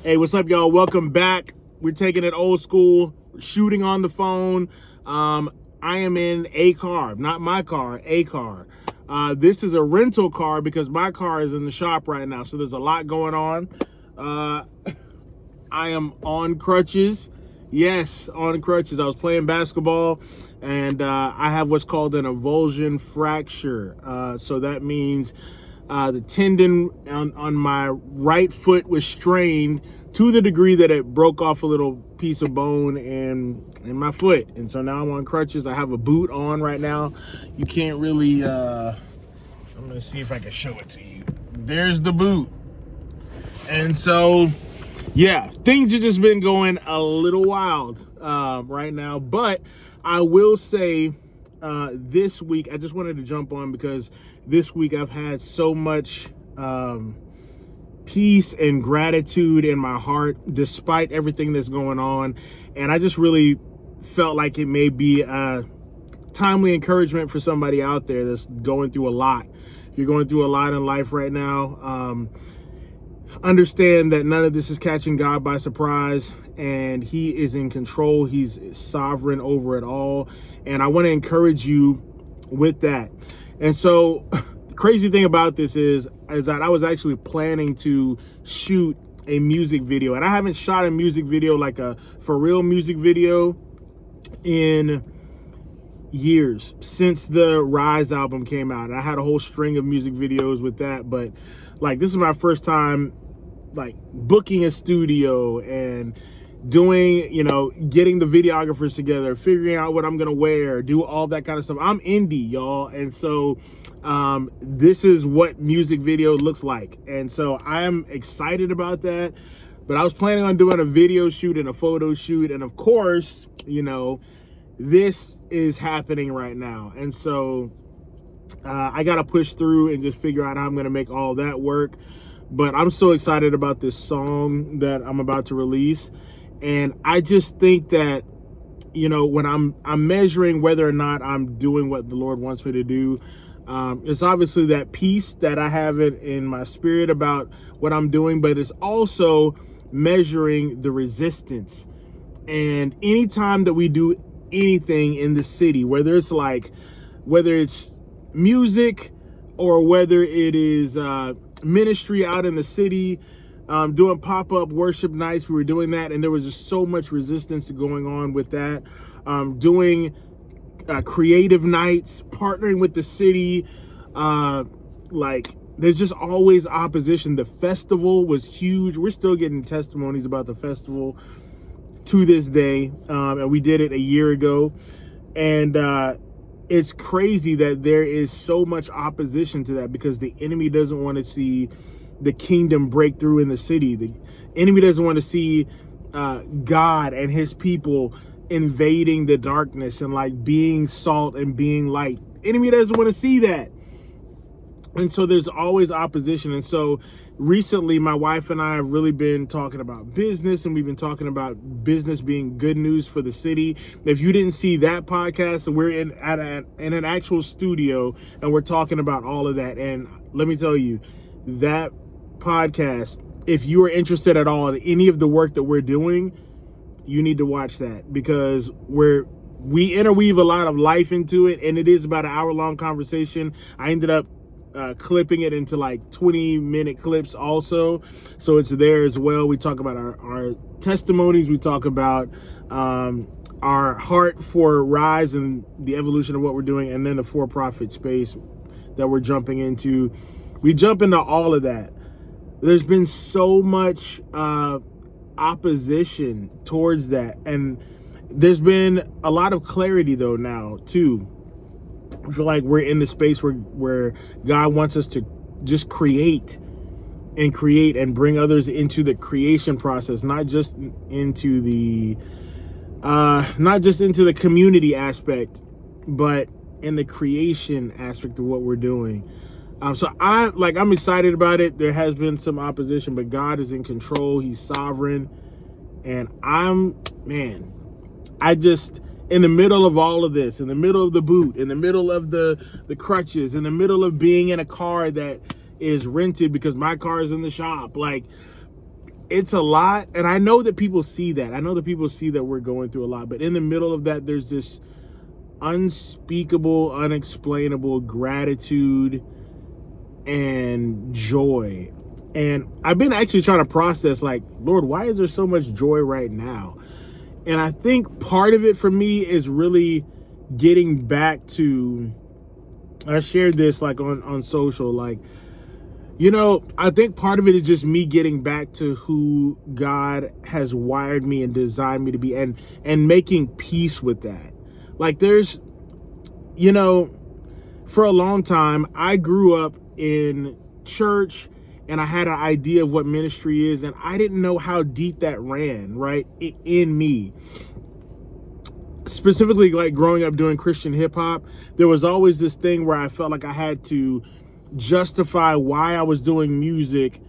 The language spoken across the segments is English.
Hey, what's up, y'all? Welcome back. We're taking it old school, shooting on the phone. I am in a car, not my car, a car. This is a rental car because my car is in the shop right now, so there's a lot going on. I am on crutches. Yes, on crutches. I was playing basketball, and I have what's called an avulsion fracture. So that means the tendon on my right foot was strained to the degree that it broke off a little piece of bone in my foot. And so now I'm on crutches. I have a boot on right now. You can't really, I'm going to see if I can show it to you. There's the boot. And so, yeah, things have just been going a little wild right now. But I will say this week, I just wanted to jump on because this week I've had so much peace and gratitude in my heart despite everything that's going on. And I just really felt like it may be a timely encouragement for somebody out there that's going through a lot. If you're going through a lot in life right now, understand that none of this is catching God by surprise, and He is in control. He's sovereign over it all. And I want to encourage you with that. And so the crazy thing about this is that I was actually planning to shoot a music video, and I haven't shot a music video, like a for real music video, in years, since the Rise album came out. And I had a whole string of music videos with that, but like this is my first time like booking a studio and doing, getting the videographers together, figuring out what I'm gonna wear, do all that kind of stuff. I'm indie, y'all, and so this is what music video looks like. And so I am excited about that. But I was planning on doing a video shoot and a photo shoot, and of course, this is happening right now. And so I gotta push through and just figure out how I'm gonna make all that work. But I'm so excited about this song that I'm about to release. And I just think that, when I'm measuring whether or not I'm doing what the Lord wants me to do, it's obviously that peace that I have in my spirit about what I'm doing, but it's also measuring the resistance. And anytime that we do anything in the city, whether it's music or whether it is ministry out in the city, doing pop-up worship nights, we were doing that, and there was just so much resistance going on with that. Doing creative nights, partnering with the city, there's just always opposition. The festival was huge. We're still getting testimonies about the festival to this day, and we did it a year ago. And it's crazy that there is so much opposition to that because the enemy doesn't want to see the kingdom break through in the city. The enemy doesn't want to see God and His people invading the darkness and being salt and being light. The enemy doesn't want to see that. And so there's always opposition. And so recently, my wife and I have really been talking about business, and we've been talking about business being good news for the city. If you didn't see that podcast, we're in an actual studio, and we're talking about all of that. And let me tell you, that podcast, if you are interested at all in any of the work that we're doing, you need to watch that, because we interweave a lot of life into it, and it is about an hour-long conversation. I ended up clipping it into 20-minute clips also, so it's there as well. We talk about our testimonies, we talk about our heart for Rise and the evolution of what we're doing, and then the for-profit space that we're jumping into. We jump into all of that. There's been so much opposition towards that, and there's been a lot of clarity though now too. I feel like we're in the space where God wants us to just create and bring others into the creation process, not just into the community aspect, but in the creation aspect of what we're doing. So I'm excited about it. There has been some opposition, but God is in control. He's sovereign. And in the middle of all of this, in the middle of the boot, in the middle of the crutches, in the middle of being in a car that is rented because my car is in the shop, it's a lot, and I know that people see that. I know that people see that we're going through a lot, but in the middle of that, there's this unspeakable, unexplainable gratitude and joy. And I've been actually trying to process, like, Lord, why is there so much joy right now? And I think part of it for me is really getting back to, I shared this like on social, like, I think part of it is just me getting back to who God has wired me and designed me to be, and making peace with that. Like there's, for a long time, I grew up in church and I had an idea of what ministry is, and I didn't know how deep that ran, right, in me. Specifically, like growing up doing Christian hip hop, there was always this thing where I felt like I had to justify why I was doing music,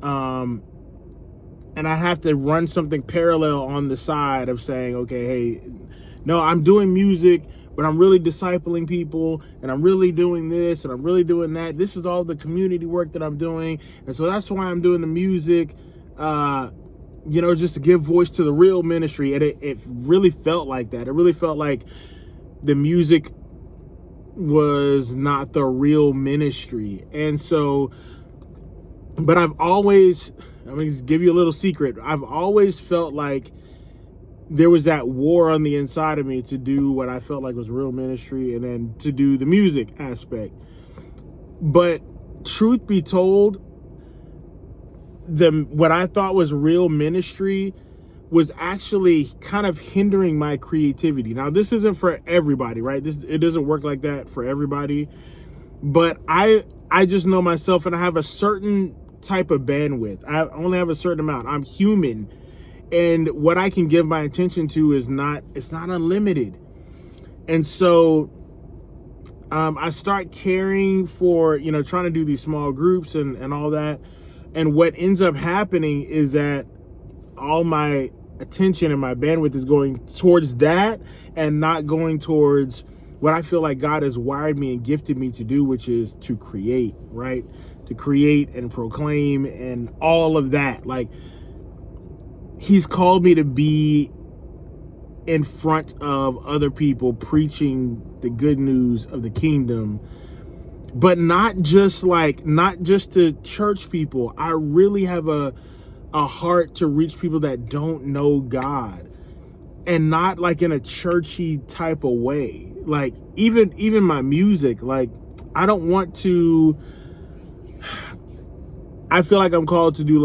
and I have to run something parallel on the side of saying, okay, hey, no, I'm doing music, but I'm really discipling people, and I'm really doing this, and I'm really doing that. This is all the community work that I'm doing, and so that's why I'm doing the music, just to give voice to the real ministry. And it really felt like that. It really felt like the music was not the real ministry. And so, but I'm going to give you a little secret. I've always felt like there was that war on the inside of me to do what I felt like was real ministry, and then to do the music aspect. But truth be told, what I thought was real ministry was actually kind of hindering my creativity. Now, this isn't for everybody, right? It doesn't work like that for everybody. But I just know myself, and I have a certain type of bandwidth. I only have a certain amount. I'm human, and what I can give my attention to it's not unlimited. And so I start caring for, trying to do these small groups and all that. And what ends up happening is that all my attention and my bandwidth is going towards that, and not going towards what I feel like God has wired me and gifted me to do, which is to create, right? To create and proclaim and all of that. Like, He's called me to be in front of other people preaching the good news of the kingdom, but not just to church people. I really have a heart to reach people that don't know God, and not like in a churchy type of way. Like even my music, like I don't want to, I feel like I'm called to do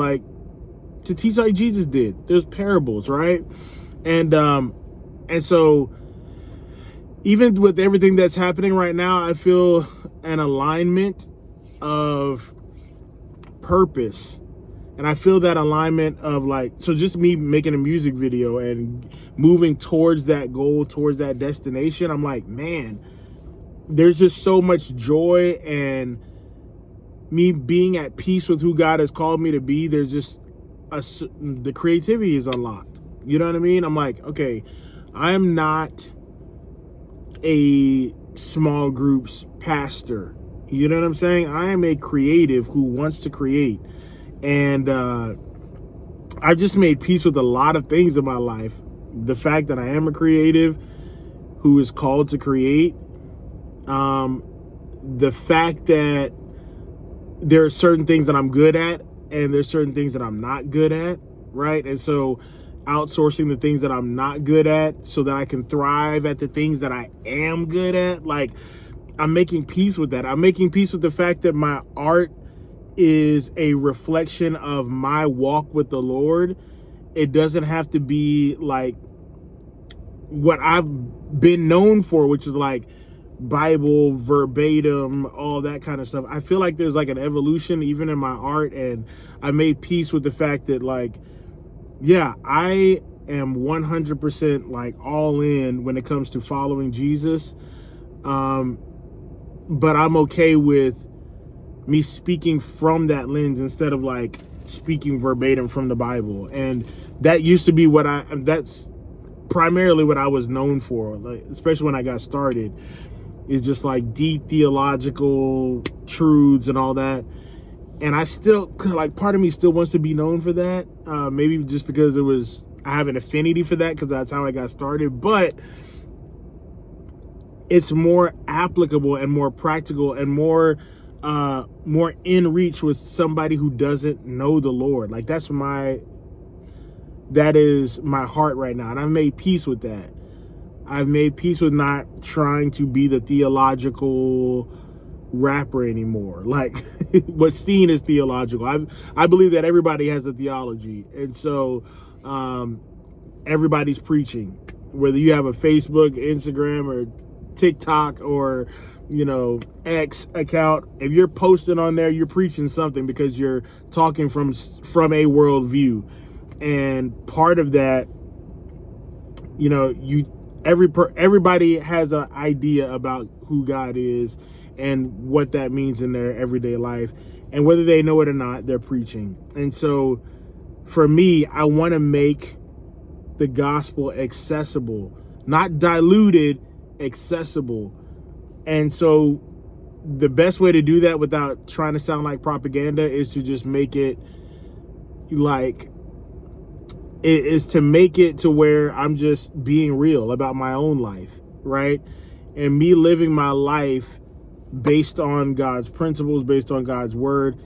to teach like Jesus did. There's parables, right? And so even with everything that's happening right now, I feel an alignment of purpose. And I feel that alignment of so just me making a music video and moving towards that goal, towards that destination, I'm like, man, there's just so much joy, and me being at peace with who God has called me to be. There's just the creativity is unlocked. You know what I mean? I'm like, okay, I'm not a small groups pastor. You know what I'm saying? I am a creative who wants to create. And I've just made peace with a lot of things in my life. The fact that I am a creative who is called to create. The fact that there are certain things that I'm good at, and there's certain things that I'm not good at, right? And so outsourcing the things that I'm not good at so that I can thrive at the things that I am good at. Like, I'm making peace with that. I'm making peace with the fact that my art is a reflection of my walk with the Lord. It doesn't have to be like what I've been known for, which is like Bible verbatim, all that kind of stuff. I feel like there's like an evolution even in my art, and I made peace with the fact that I am 100% like all in when it comes to following Jesus. But I'm okay with me speaking from that lens instead of like speaking verbatim from the Bible. And that used to be that's primarily what I was known for, like, especially when I got started, is just like deep theological truths and all that. And I still, like, part of me still wants to be known for that, Maybe just because I have an affinity for that because that's how I got started. But it's more applicable and more practical and more in reach with somebody who doesn't know the Lord. Like that is my heart right now, and I've made peace with that. I've made peace with not trying to be the theological rapper anymore. Like what's seen as theological. I believe that everybody has a theology, and so everybody's preaching. Whether you have a Facebook, Instagram, or TikTok, or X account, if you're posting on there, you're preaching something because you're talking from a worldview. And part of that, everybody has an idea about who God is and what that means in their everyday life, and whether they know it or not, they're preaching. And so for me, I want to make the gospel accessible, not diluted, accessible. And so the best way to do that without trying to sound like propaganda is to just make it to where I'm just being real about my own life, right? And me living my life based on God's principles, based on God's word.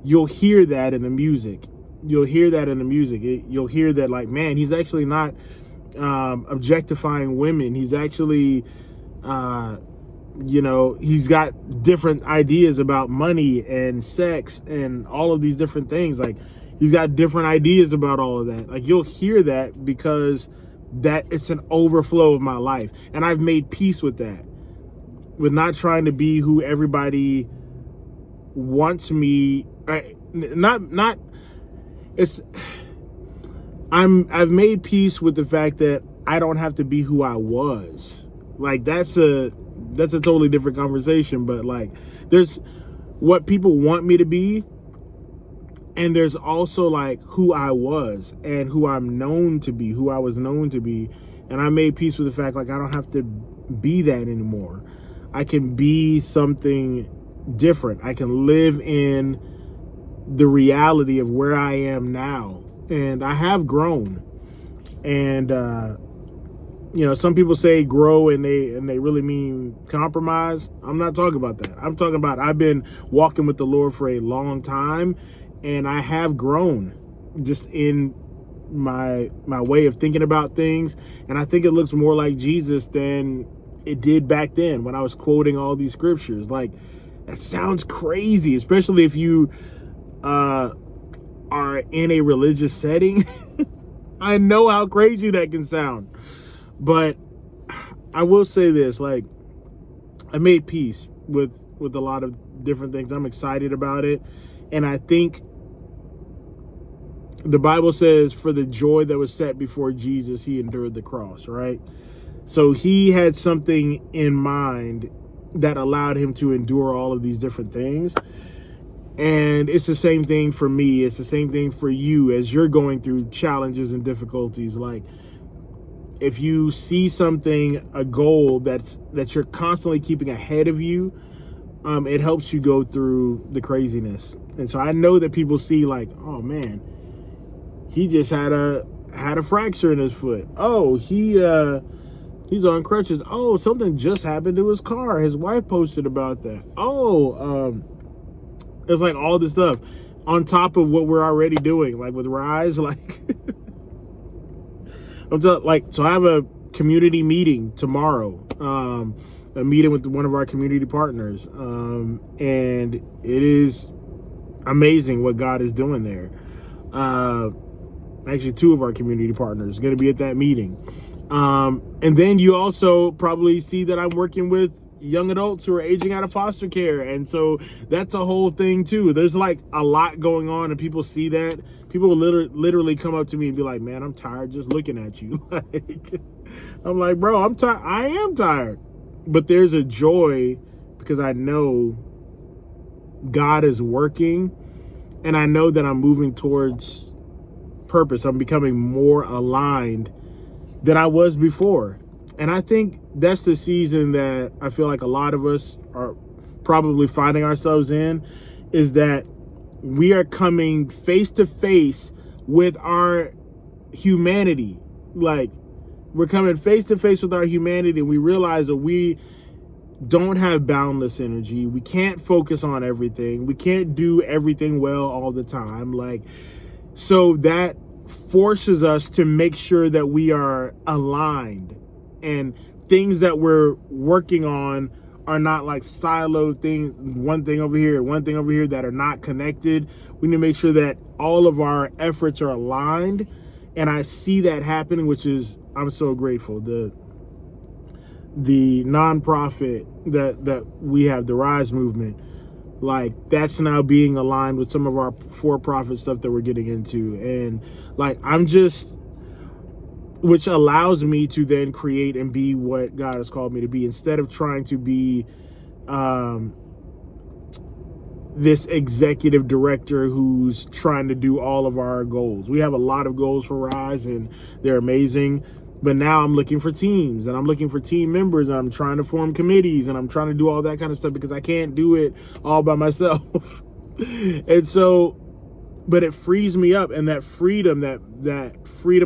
You'll hear that in the music. You'll hear that, like, man, he's actually not objectifying women. He's actually, he's got different ideas about money and sex and all of these different things. Like, he's got different ideas about all of that. Like, you'll hear that because that it's an overflow of my life. And I've made peace with that, with not trying to be who everybody wants me. I've made peace with the fact that I don't have to be who I was. Like, that's a totally different conversation. But like, there's what people want me to be, and there's also like who I was and who I'm known to be, who I was known to be. And I made peace with the fact, like, I don't have to be that anymore. I can be something different. I can live in the reality of where I am now. And I have grown. And some people say grow and they really mean compromise. I'm not talking about that. I'm talking about I've been walking with the Lord for a long time, and I have grown just in my way of thinking about things. And I think it looks more like Jesus than it did back then when I was quoting all these scriptures. Like, that sounds crazy, especially if you are in a religious setting. I know how crazy that can sound, but I will say this, like, I made peace with a lot of different things. I'm excited about it. And I think the Bible says, for the joy that was set before Jesus, he endured the cross, right? So he had something in mind that allowed him to endure all of these different things. And it's the same thing for me. It's the same thing for you as you're going through challenges and difficulties. Like, if you see something, a goal that you're constantly keeping ahead of you, it helps you go through the craziness. And so I know that people see, like, oh man, he just had a fracture in his foot. Oh, he's on crutches. Oh, something just happened to his car. His wife posted about that. Oh, it's like all this stuff on top of what we're already doing, like with Rise. Like, so I have a community meeting tomorrow, a meeting with one of our community partners, and it is amazing what God is doing there. Actually, two of our community partners are going to be at that meeting. And then you also probably see that I'm working with young adults who are aging out of foster care. And so that's a whole thing too. There's like a lot going on, and people see that. People will literally come up to me and be like, man, I'm tired just looking at you. Like, I'm like, bro, I'm tired. I am tired. But there's a joy because I know God is working, and I know that I'm moving towards purpose. I'm becoming more aligned than I was before. And I think that's the season that I feel like a lot of us are probably finding ourselves in, is that we are coming face to face with our humanity. Like, we're coming face to face with our humanity, and we realize that we don't have boundless energy. We can't focus on everything. We can't do everything well all the time. Like, so that forces us to make sure that we are aligned, and things that we're working on are not like siloed things, one thing over here that are not connected. We need to make sure that all of our efforts are aligned, and I see that happening, which is, I'm so grateful. The nonprofit that we have, the Rise Movement, like, that's now being aligned with some of our for-profit stuff that we're getting into. And like, which allows me to then create and be what God has called me to be, instead of trying to be this executive director who's trying to do all of our goals. We have a lot of goals for Rise, and they're amazing. But now I'm looking for teams, and I'm looking for team members, and I'm trying to form committees, and I'm trying to do all that kind of stuff because I can't do it all by myself. And so, but it frees me up, and that freedom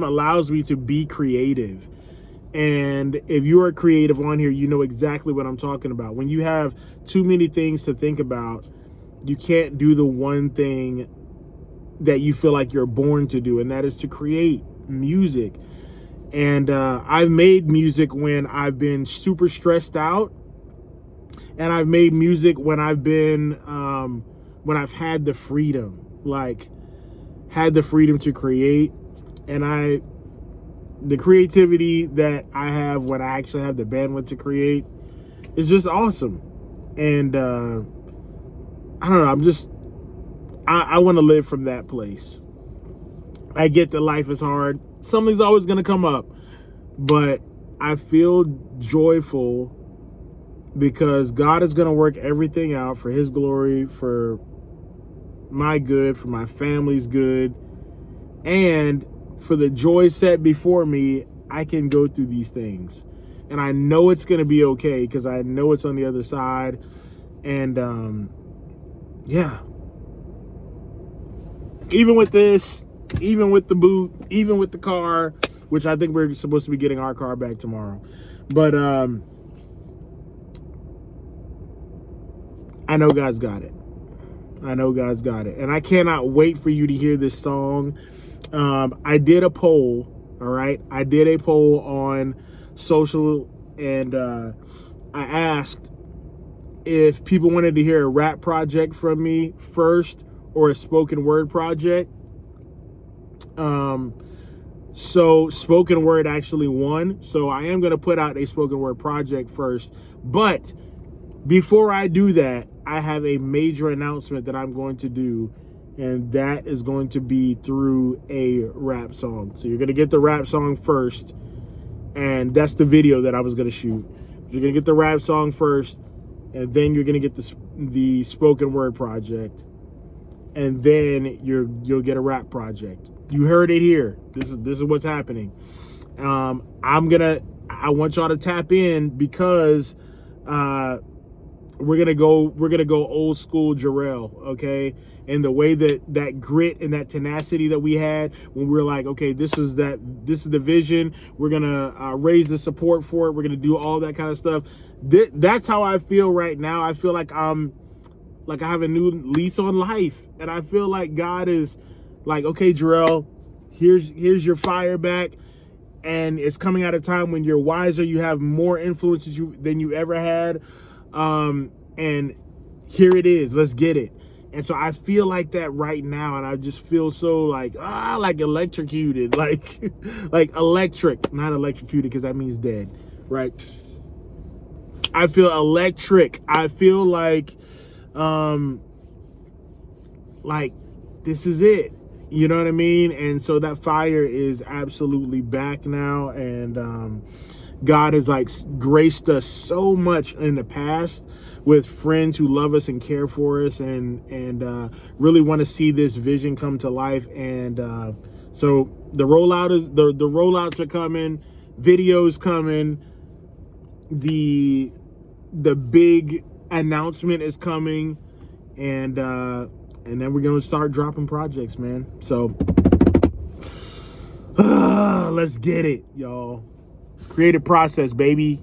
allows me to be creative. And if you're a creative on here, you know exactly what I'm talking about. When you have too many things to think about, you can't do the one thing that you feel like you're born to do, and that is to create music. And I've made music when I've been super stressed out, and I've made music when I've been when I've had the freedom, to create. And the creativity that I have when I actually have the bandwidth to create is just awesome. And I don't know, I want to live from that place. I get that life is hard. Something's always going to come up, but I feel joyful because God is going to work everything out for his glory, for my good, for my family's good, and for the joy set before me. I can go through these things, and I know it's going to be okay because I know it's on the other side. And yeah, even with this, even with the boot, even with the car, which I think we're supposed to be getting our car back tomorrow. But I know God's got it. I know God's got it. And I cannot wait for you to hear this song. I did a poll, all right? I did a poll on social, and I asked if people wanted to hear a rap project from me first or a spoken word project. So spoken word actually won. So I am going to put out a spoken word project first. But before I do that, I have a major announcement that I'm going to do. And that is going to be through a rap song. So you're going to get the rap song first. And that's the video that I was going to shoot. You're going to get the rap song first. And then you're going to get the spoken word project. And then you'll get a rap project. You heard it here. This is what's happening. I want y'all to tap in because we're gonna go old school Jarrell, okay? And the way that grit and that tenacity that we had when we were like, okay, this is the vision. We're gonna raise the support for it. We're gonna do all that kind of stuff. That's how I feel right now. I feel like I have a new lease on life, and I feel like God is like, okay, Jarrell, here's your fire back, and it's coming at a time when you're wiser, you have more influence than you ever had, and here it is, let's get it. And so I feel like that right now, and I just feel so like electrocuted, like electric, not electrocuted because that means dead, right? I feel electric. I feel like this is it. You know what I mean? And so that fire is absolutely back now. And God has graced us so much in the past with friends who love us and care for us and really want to see this vision come to life. And so the rollouts are coming, videos coming, the big announcement is coming, and then we're gonna start dropping projects, man. So Let's get it, y'all. Creative process, baby.